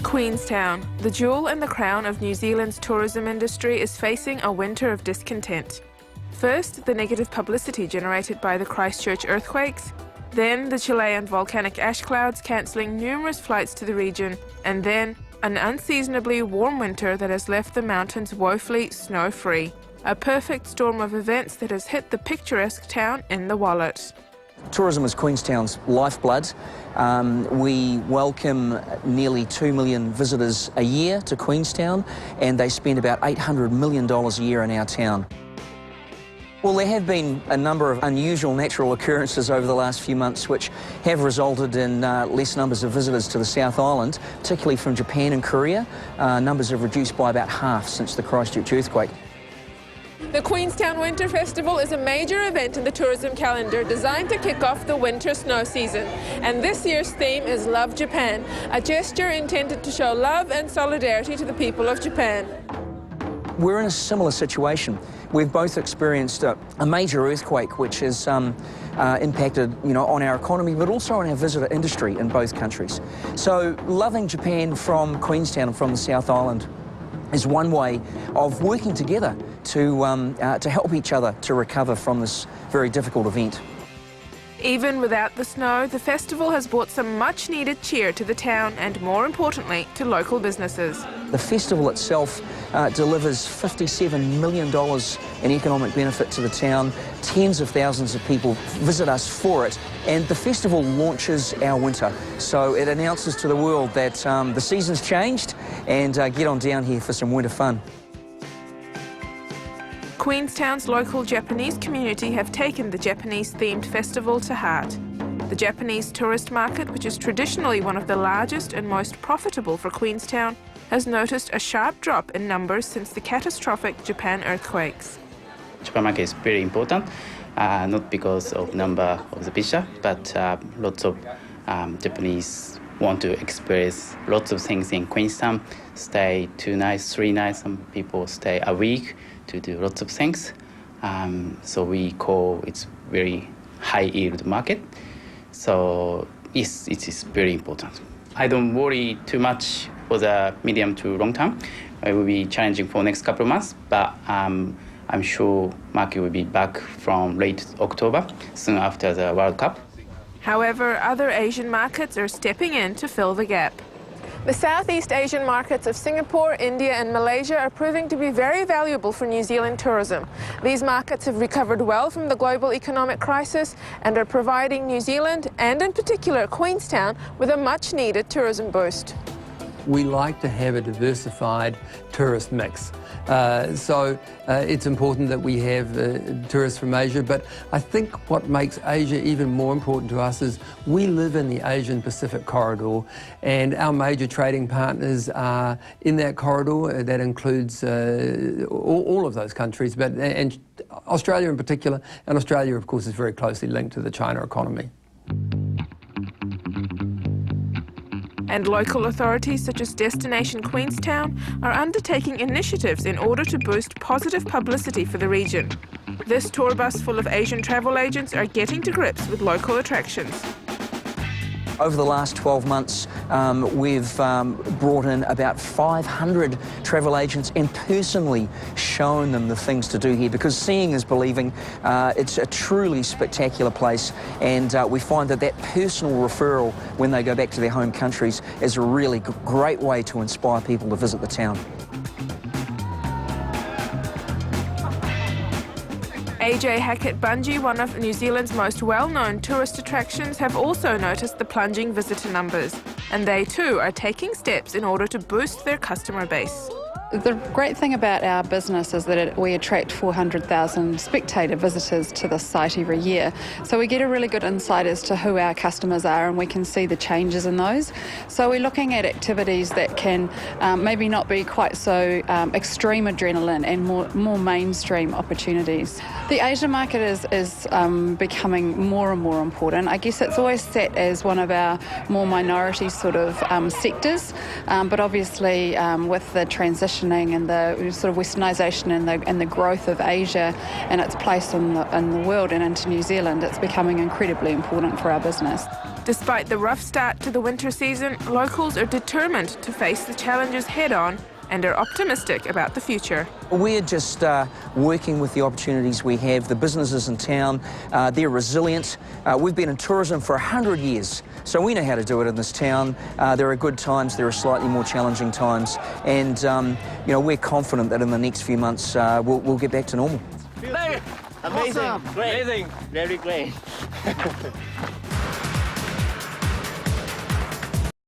Queenstown, the jewel in the crown of New Zealand's tourism industry, is facing a winter of discontent. First, the negative publicity generated by the Christchurch earthquakes, then the Chilean volcanic ash clouds cancelling numerous flights to the region, and then an unseasonably warm winter that has left the mountains woefully snow-free. A perfect storm of events that has hit the picturesque town in the wallet. Tourism is Queenstown's lifeblood. We welcome nearly 2 million visitors a year to Queenstown, and they spend about $800 million a year in our town. Well, there have been a number of unusual natural occurrences over the last few months which have resulted in less numbers of visitors to the South Island, particularly from Japan and Korea. Numbers have reduced by about half since the Christchurch earthquake. The Queenstown Winter Festival is a major event in the tourism calendar designed to kick off the winter snow season. And this year's theme is Love Japan, a gesture intended to show love and solidarity to the people of Japan. We're in a similar situation. We've both experienced a major earthquake which has impacted, on our economy, but also on our visitor industry in both countries. So loving Japan from Queenstown and from the South Island is one way of working together to help each other to recover from this very difficult event. Even without the snow, the festival has brought some much-needed cheer to the town and, more importantly, to local businesses. The festival itself delivers $57 million in economic benefit to the town. Tens of thousands of people visit us for it, and the festival launches our winter. So it announces to the world that the season's changed, and get on down here for some winter fun. Queenstown's local Japanese community have taken the Japanese-themed festival to heart. The Japanese tourist market, which is traditionally one of the largest and most profitable for Queenstown, has noticed a sharp drop in numbers since the catastrophic Japan earthquakes. Japan market is very important, not because of number of the visitor, but lots of Japanese want to experience lots of things in Queenstown, stay 2 nights, 3 nights, some people stay a week to do lots of things. So we call it very high yield market. So yes, it is very important. I don't worry too much for the medium to long term. It will be challenging for next couple of months, but I'm sure market will be back from late October, soon after the World Cup. However, other Asian markets are stepping in to fill the gap. The Southeast Asian markets of Singapore, India and Malaysia are proving to be very valuable for New Zealand tourism. These markets have recovered well from the global economic crisis and are providing New Zealand, and in particular Queenstown, with a much-needed tourism boost. We like to have a diversified tourist mix. So it's important that we have tourists from Asia, but I think what makes Asia even more important to us is we live in the Asian Pacific corridor, and our major trading partners are in that corridor. That includes all of those countries, and Australia in particular, and Australia of course is very closely linked to the China economy. And local authorities such as Destination Queenstown are undertaking initiatives in order to boost positive publicity for the region. This tour bus full of Asian travel agents are getting to grips with local attractions. Over the last 12 months, we've brought in about 500 travel agents and personally shown them the things to do here, because seeing is believing. It's a truly spectacular place, and we find that personal referral when they go back to their home countries is a really great way to inspire people to visit the town. AJ Hackett Bungee, one of New Zealand's most well-known tourist attractions, have also noticed the plunging visitor numbers, and they too are taking steps in order to boost their customer base. The great thing about our business is that we attract 400,000 spectator visitors to the site every year. So we get a really good insight as to who our customers are, and we can see the changes in those. So we're looking at activities that can maybe not be quite so extreme adrenaline and more mainstream opportunities. The Asia market is becoming more and more important. I guess it's always set as one of our more minority sort of sectors, but obviously with the transition positioning and the sort of westernisation and the growth of Asia and its place in the world and into New Zealand, it's becoming incredibly important for our business. Despite the rough start to the winter season, locals are determined to face the challenges head-on and are optimistic about the future. We're just working with the opportunities we have. The businesses in town, they're resilient. We've been in tourism for 100 years, so we know how to do it in this town. There are good times, there are slightly more challenging times, and we're confident that in the next few months we'll get back to normal. Amazing, awesome. Great. Amazing, very great.